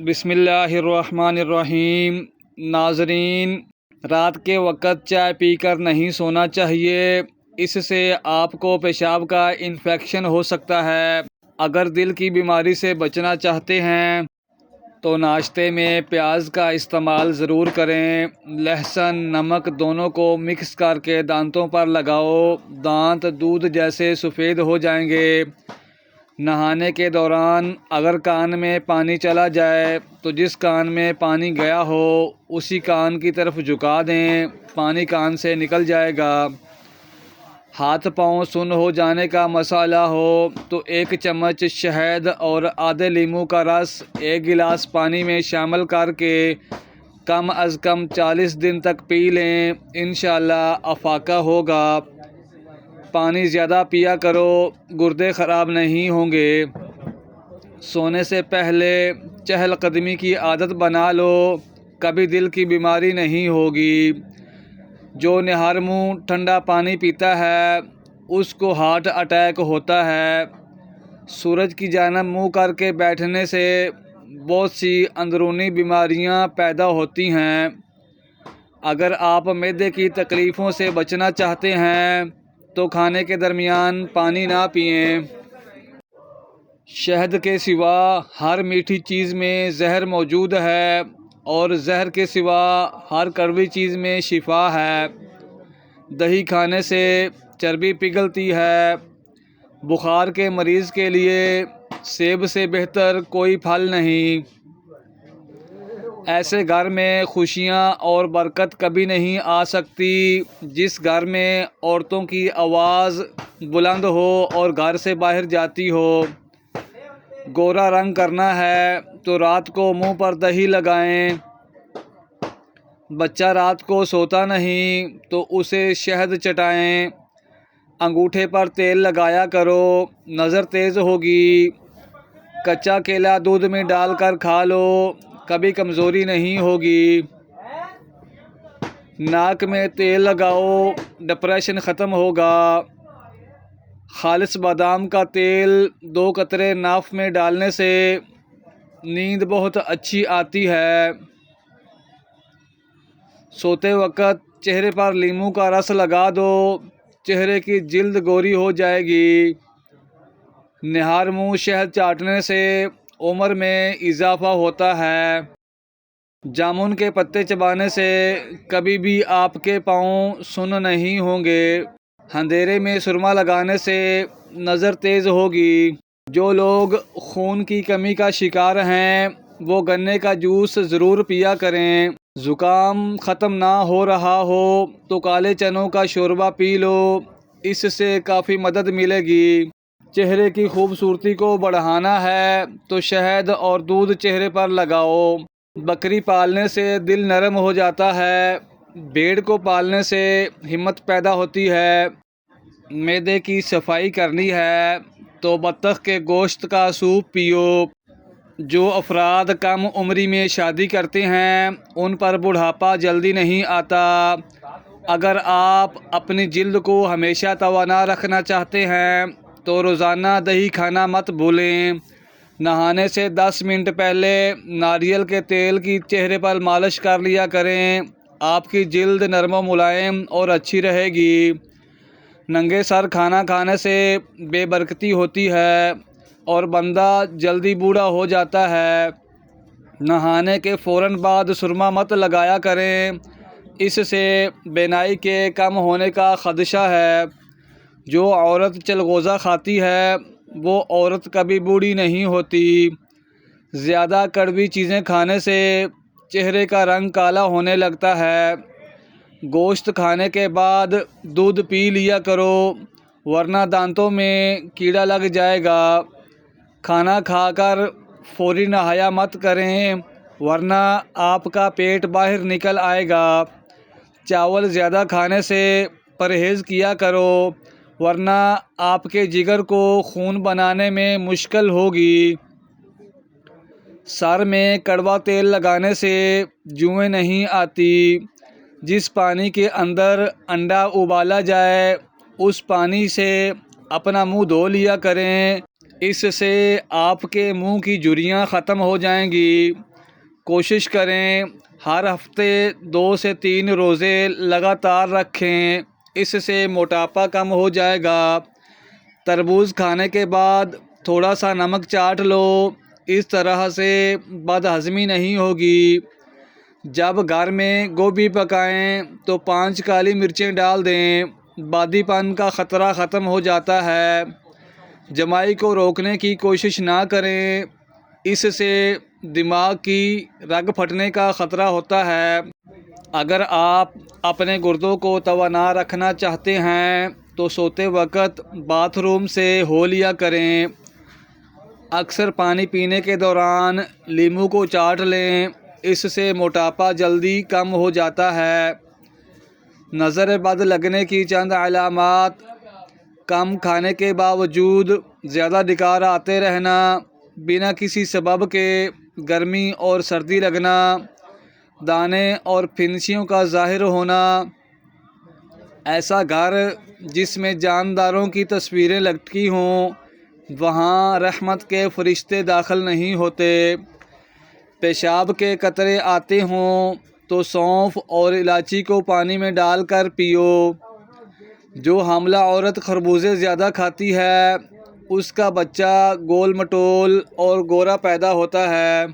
بسم اللہ الرحمن الرحیم۔ ناظرین، رات کے وقت چائے پی کر نہیں سونا چاہیے، اس سے آپ کو پیشاب کا انفیکشن ہو سکتا ہے۔ اگر دل کی بیماری سے بچنا چاہتے ہیں تو ناشتے میں پیاز کا استعمال ضرور کریں۔ لہسن، نمک دونوں کو مکس کر کے دانتوں پر لگاؤ، دانت دودھ جیسے سفید ہو جائیں گے۔ نہانے کے دوران اگر کان میں پانی چلا جائے تو جس کان میں پانی گیا ہو اسی کان کی طرف جھکا دیں، پانی کان سے نکل جائے گا۔ ہاتھ پاؤں سن ہو جانے کا مسئلہ ہو تو 1 چمچ شہد اور آدھے لیموں کا رس 1 گلاس پانی میں شامل کر کے کم از کم 40 دن تک پی لیں، انشاءاللہ افاقہ ہوگا۔ پانی زیادہ پیا کرو، گردے خراب نہیں ہوں گے۔ سونے سے پہلے چہل قدمی کی عادت بنا لو، کبھی دل کی بیماری نہیں ہوگی۔ جو نہار منہ ٹھنڈا پانی پیتا ہے اس کو ہارٹ اٹیک ہوتا ہے۔ سورج کی جانب منہ کر کے بیٹھنے سے بہت سی اندرونی بیماریاں پیدا ہوتی ہیں۔ اگر آپ معدے کی تکلیفوں سے بچنا چاہتے ہیں تو کھانے کے درمیان پانی نہ پئیں۔ شہد کے سوا ہر میٹھی چیز میں زہر موجود ہے اور زہر کے سوا ہر کڑوی چیز میں شفا ہے۔ دہی کھانے سے چربی پگھلتی ہے۔ بخار کے مریض کے لیے سیب سے بہتر کوئی پھل نہیں۔ ایسے گھر میں خوشیاں اور برکت کبھی نہیں آ سکتی جس گھر میں عورتوں کی آواز بلند ہو اور گھر سے باہر جاتی ہو۔ گورا رنگ کرنا ہے تو رات کو منہ پر دہی لگائیں۔ بچہ رات کو سوتا نہیں تو اسے شہد چٹائیں۔ انگوٹھے پر تیل لگایا کرو، نظر تیز ہوگی۔ کچا کیلا دودھ میں ڈال کر کھا لو، کبھی کمزوری نہیں ہوگی۔ ناک میں تیل لگاؤ، ڈپریشن ختم ہوگا۔ خالص بادام کا تیل 2 قطرے ناف میں ڈالنے سے نیند بہت اچھی آتی ہے۔ سوتے وقت چہرے پر لیموں کا رس لگا دو، چہرے کی جلد گوری ہو جائے گی۔ نہار منہ شہد چاٹنے سے عمر میں اضافہ ہوتا ہے۔ جامن کے پتے چبانے سے کبھی بھی آپ کے پاؤں سن نہیں ہوں گے۔ اندھیرے میں سرما لگانے سے نظر تیز ہوگی۔ جو لوگ خون کی کمی کا شکار ہیں وہ گنے کا جوس ضرور پیا کریں۔ زکام ختم نہ ہو رہا ہو تو کالے چنوں کا شوربہ پی لو، اس سے کافی مدد ملے گی۔ چہرے کی خوبصورتی کو بڑھانا ہے تو شہد اور دودھ چہرے پر لگاؤ۔ بکری پالنے سے دل نرم ہو جاتا ہے، بھیڑ کو پالنے سے ہمت پیدا ہوتی ہے۔ معدے کی صفائی کرنی ہے تو بطخ کے گوشت کا سوپ پیو۔ جو افراد کم عمری میں شادی کرتے ہیں ان پر بڑھاپا جلدی نہیں آتا۔ اگر آپ اپنی جلد کو ہمیشہ توانا رکھنا چاہتے ہیں تو روزانہ دہی کھانا مت بھولیں۔ نہانے سے 10 منٹ پہلے ناریل کے تیل کی چہرے پر مالش کر لیا کریں، آپ کی جلد نرم و ملائم اور اچھی رہے گی۔ ننگے سر کھانا کھانے سے بے برکتی ہوتی ہے اور بندہ جلدی بوڑھا ہو جاتا ہے۔ نہانے کے فوراً بعد سرما مت لگایا کریں، اس سے بینائی کے کم ہونے کا خدشہ ہے۔ جو عورت چلغوزہ کھاتی ہے وہ عورت کبھی بوڑھی نہیں ہوتی۔ زیادہ کڑوی چیزیں کھانے سے چہرے کا رنگ کالا ہونے لگتا ہے۔ گوشت کھانے کے بعد دودھ پی لیا کرو ورنہ دانتوں میں کیڑا لگ جائے گا۔ کھانا کھا کر فوری نہایا مت کریں ورنہ آپ کا پیٹ باہر نکل آئے گا۔ چاول زیادہ کھانے سے پرہیز کیا کرو ورنہ آپ کے جگر کو خون بنانے میں مشکل ہوگی۔ سر میں کڑوا تیل لگانے سے جوئیں نہیں آتی۔ جس پانی کے اندر انڈا ابالا جائے اس پانی سے اپنا منہ دھو لیا کریں، اس سے آپ کے منہ کی جھریاں ختم ہو جائیں گی۔ کوشش کریں ہر ہفتے 2 سے 3 روزے لگاتار رکھیں، اس سے موٹاپا کم ہو جائے گا۔ تربوز کھانے کے بعد تھوڑا سا نمک چاٹ لو، اس طرح سے بد ہضمی نہیں ہوگی۔ جب گھر میں گوبھی پکائیں تو 5 کالی مرچیں ڈال دیں، بادی پن کا خطرہ ختم ہو جاتا ہے۔ جمائی کو روکنے کی کوشش نہ کریں، اس سے دماغ کی رگ پھٹنے کا خطرہ ہوتا ہے۔ اگر آپ اپنے گردوں کو توانا رکھنا چاہتے ہیں تو سوتے وقت باتھ روم سے ہو لیا کریں۔ اکثر پانی پینے کے دوران لیموں کو چاٹ لیں، اس سے موٹاپا جلدی کم ہو جاتا ہے۔ نظر بد لگنے کی چند علامات: کم کھانے کے باوجود زیادہ ڈکار آتے رہنا، بنا کسی سبب کے گرمی اور سردی لگنا، دانے اور پھنسیوں کا ظاہر ہونا، ایسا گھر جس میں جانداروں کی تصویریں لٹکی ہوں وہاں رحمت کے فرشتے داخل نہیں ہوتے، پیشاب کے قطرے آتے ہوں تو سونف اور الائچی کو پانی میں ڈال کر پیو۔ جو حاملہ عورت خربوزے زیادہ کھاتی ہے اس کا بچہ گول مٹول اور گورا پیدا ہوتا ہے۔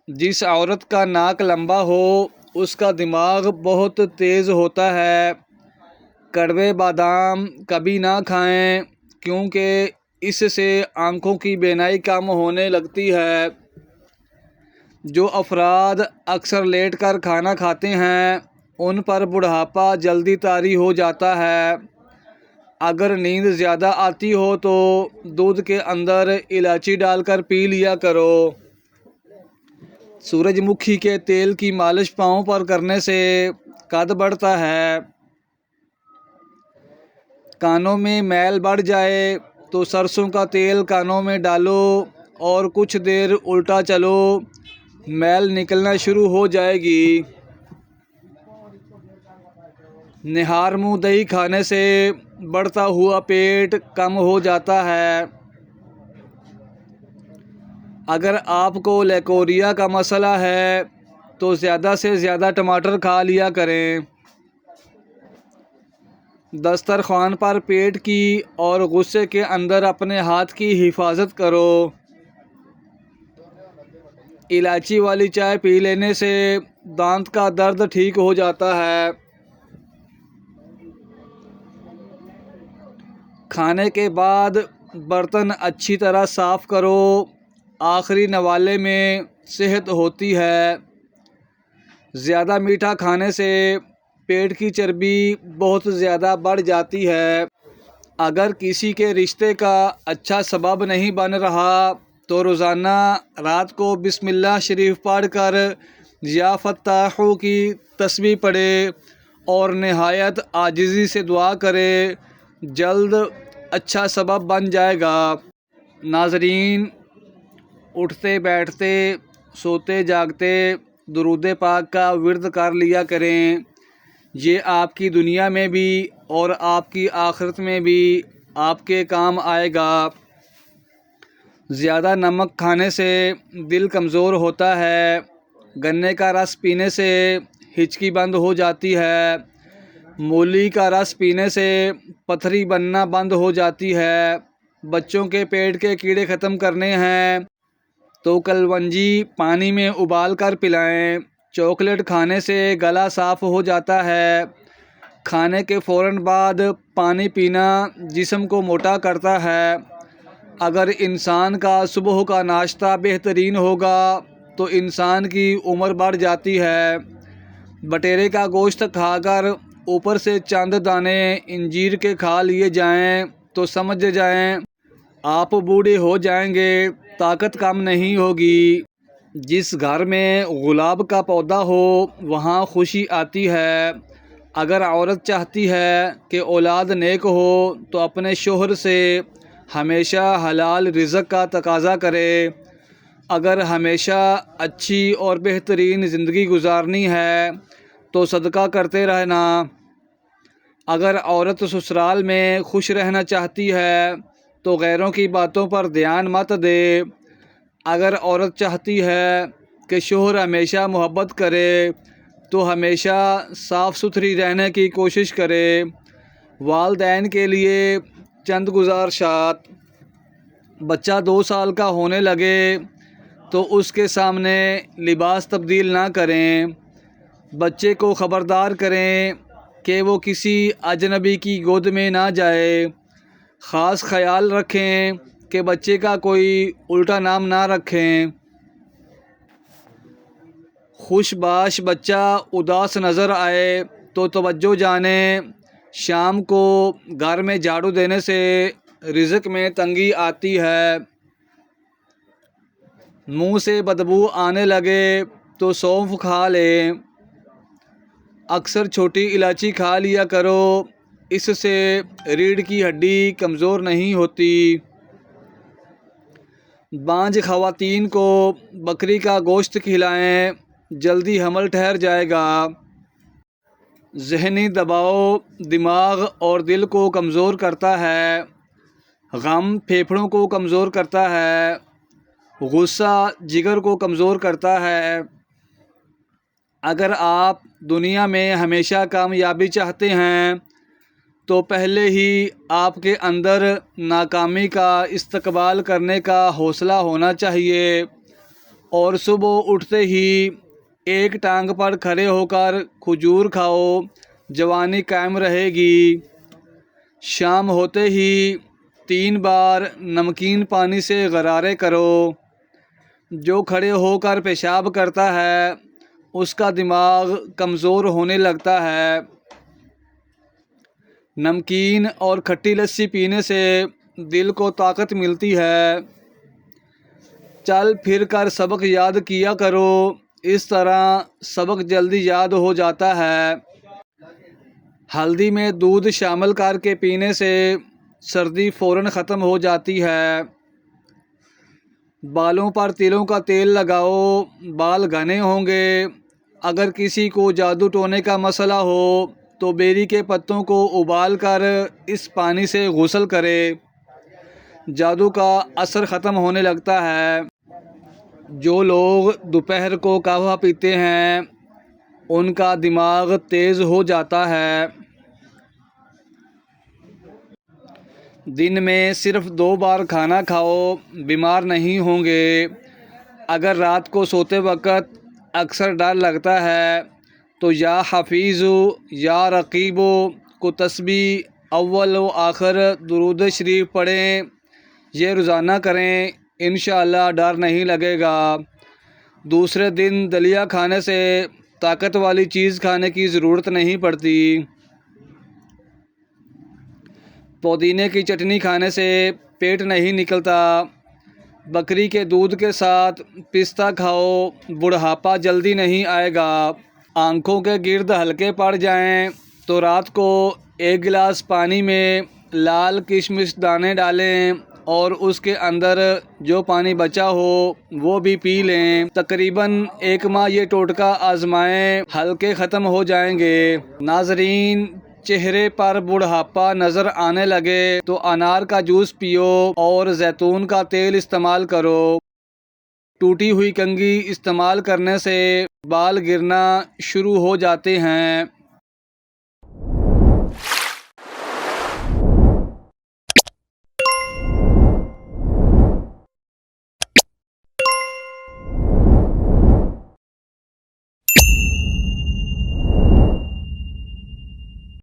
جس عورت کا ناک لمبا ہو اس کا دماغ بہت تیز ہوتا ہے۔ کڑوے بادام کبھی نہ کھائیں کیونکہ اس سے آنکھوں کی بینائی کم ہونے لگتی ہے۔ جو افراد اکثر لیٹ کر کھانا کھاتے ہیں ان پر بڑھاپا جلدی طاری ہو جاتا ہے۔ اگر نیند زیادہ آتی ہو تو دودھ کے اندر الائچی ڈال کر پی لیا کرو۔ سورج مکھی کے تیل کی مالش پاؤں پر کرنے سے قد بڑھتا ہے۔ کانوں میں میل بڑھ جائے تو سرسوں کا تیل کانوں میں ڈالو اور کچھ دیر الٹا چلو، میل نکلنا شروع ہو جائے گی۔ نہار منہ دہی کھانے سے بڑھتا ہوا پیٹ کم ہو جاتا ہے۔ اگر آپ کو لیکوریا کا مسئلہ ہے تو زیادہ سے زیادہ ٹماٹر کھا لیا کریں۔ دسترخوان پر پیٹ کی اور غصے کے اندر اپنے ہاتھ کی حفاظت کرو۔ الائچی والی چائے پی لینے سے دانت کا درد ٹھیک ہو جاتا ہے۔ کھانے کے بعد برتن اچھی طرح صاف کرو، آخری نوالے میں صحت ہوتی ہے۔ زیادہ میٹھا کھانے سے پیٹ کی چربی بہت زیادہ بڑھ جاتی ہے۔ اگر کسی کے رشتے کا اچھا سبب نہیں بن رہا تو روزانہ رات کو بسم اللہ شریف پڑھ کر یا فتاحو کی تسبیح پڑھے اور نہایت عاجزی سے دعا کرے، جلد اچھا سبب بن جائے گا۔ ناظرین، اٹھتے بیٹھتے سوتے جاگتے درود پاک کا ورد کر لیا کریں، یہ آپ کی دنیا میں بھی اور آپ کی آخرت میں بھی آپ کے کام آئے گا۔ زیادہ نمک کھانے سے دل کمزور ہوتا ہے، گنے کا رس پینے سے ہچکی بند ہو جاتی ہے، مولی کا رس پینے سے پتھری بننا بند ہو جاتی ہے، بچوں کے پیٹ کے کیڑے ختم کرنے ہیں تو کلونجی پانی میں ابال کر پلائیں، چاکلیٹ کھانے سے گلا صاف ہو جاتا ہے، کھانے کے فوراً بعد پانی پینا جسم کو موٹا کرتا ہے۔ اگر انسان کا صبح کا ناشتہ بہترین ہوگا تو انسان کی عمر بڑھ جاتی ہے۔ بٹیرے کا گوشت کھا کر اوپر سے چند دانے انجیر کے کھا لیے جائیں تو سمجھ جائیں آپ بوڑھے ہو جائیں گے، طاقت کم نہیں ہوگی۔ جس گھر میں گلاب کا پودا ہو وہاں خوشی آتی ہے۔ اگر عورت چاہتی ہے کہ اولاد نیک ہو تو اپنے شوہر سے ہمیشہ حلال رزق کا تقاضا کرے۔ اگر ہمیشہ اچھی اور بہترین زندگی گزارنی ہے تو صدقہ کرتے رہنا۔ اگر عورت سسرال میں خوش رہنا چاہتی ہے تو غیروں کی باتوں پر دھیان مت دے۔ اگر عورت چاہتی ہے کہ شوہر ہمیشہ محبت کرے تو ہمیشہ صاف ستھری رہنے کی کوشش کرے۔ والدین کے لیے چند گزارشات: بچہ 2 سال کا ہونے لگے تو اس کے سامنے لباس تبدیل نہ کریں۔ بچے کو خبردار کریں کہ وہ کسی اجنبی کی گود میں نہ جائے۔ خاص خیال رکھیں کہ بچے کا کوئی الٹا نام نہ رکھیں۔ خوش باش بچہ اداس نظر آئے تو توجہ جانیں۔ شام کو گھر میں جھاڑو دینے سے رزق میں تنگی آتی ہے۔ منہ سے بدبو آنے لگے تو سونف کھا لیں۔ اکثر چھوٹی الائچی کھا لیا کرو، اس سے ریڑھ کی ہڈی کمزور نہیں ہوتی۔ بانجھ خواتین کو بکری کا گوشت کھلائیں، جلدی حمل ٹھہر جائے گا۔ ذہنی دباؤ دماغ اور دل کو کمزور کرتا ہے۔ غم پھیپھڑوں کو کمزور کرتا ہے۔ غصہ جگر کو کمزور کرتا ہے۔ اگر آپ دنیا میں ہمیشہ کامیابی چاہتے ہیں تو پہلے ہی آپ کے اندر ناکامی کا استقبال کرنے کا حوصلہ ہونا چاہیے، اور صبح اٹھتے ہی ایک ٹانگ پر کھڑے ہو کر کھجور کھاؤ، جوانی قائم رہے گی۔ شام ہوتے ہی 3 بار نمکین پانی سے غرارے کرو۔ جو کھڑے ہو کر پیشاب کرتا ہے اس کا دماغ کمزور ہونے لگتا ہے۔ نمکین اور کھٹی لسی پینے سے دل کو طاقت ملتی ہے۔ چل پھر کر سبق یاد کیا کرو، اس طرح سبق جلدی یاد ہو جاتا ہے۔ ہلدی میں دودھ شامل کر کے پینے سے سردی فوراً ختم ہو جاتی ہے۔ بالوں پر تلوں کا تیل لگاؤ، بال گھنے ہوں گے۔ اگر کسی کو جادو ٹونے کا مسئلہ ہو تو بیری کے پتوں کو ابال کر اس پانی سے غسل کرے، جادو کا اثر ختم ہونے لگتا ہے۔ جو لوگ دوپہر کو قہوہ پیتے ہیں ان کا دماغ تیز ہو جاتا ہے۔ دن میں صرف 2 بار کھانا کھاؤ، بیمار نہیں ہوں گے۔ اگر رات کو سوتے وقت اکثر ڈر لگتا ہے تو یا حفیظ یا رقیب کو تسبیح اول و آخر درود شریف پڑھیں۔ یہ روزانہ کریں، انشاءاللہ ڈر نہیں لگے گا۔ دوسرے دن دلیا کھانے سے طاقت والی چیز کھانے کی ضرورت نہیں پڑتی۔ پودینے کی چٹنی کھانے سے پیٹ نہیں نکلتا۔ بکری کے دودھ کے ساتھ پستہ کھاؤ، بڑھاپا جلدی نہیں آئے گا۔ آنکھوں کے گرد ہلکے پڑ جائیں تو رات کو 1 گلاس پانی میں لال کشمش دانے ڈالیں اور اس کے اندر جو پانی بچا ہو وہ بھی پی لیں۔ تقریباً 1 ماہ یہ ٹوٹکا آزمائیں، ہلکے ختم ہو جائیں گے۔ ناظرین، چہرے پر بڑھاپا نظر آنے لگے تو انار کا جوس پیو اور زیتون کا تیل استعمال کرو۔ ٹوٹی ہوئی کنگھی استعمال کرنے سے بال گرنا شروع ہو جاتے ہیں۔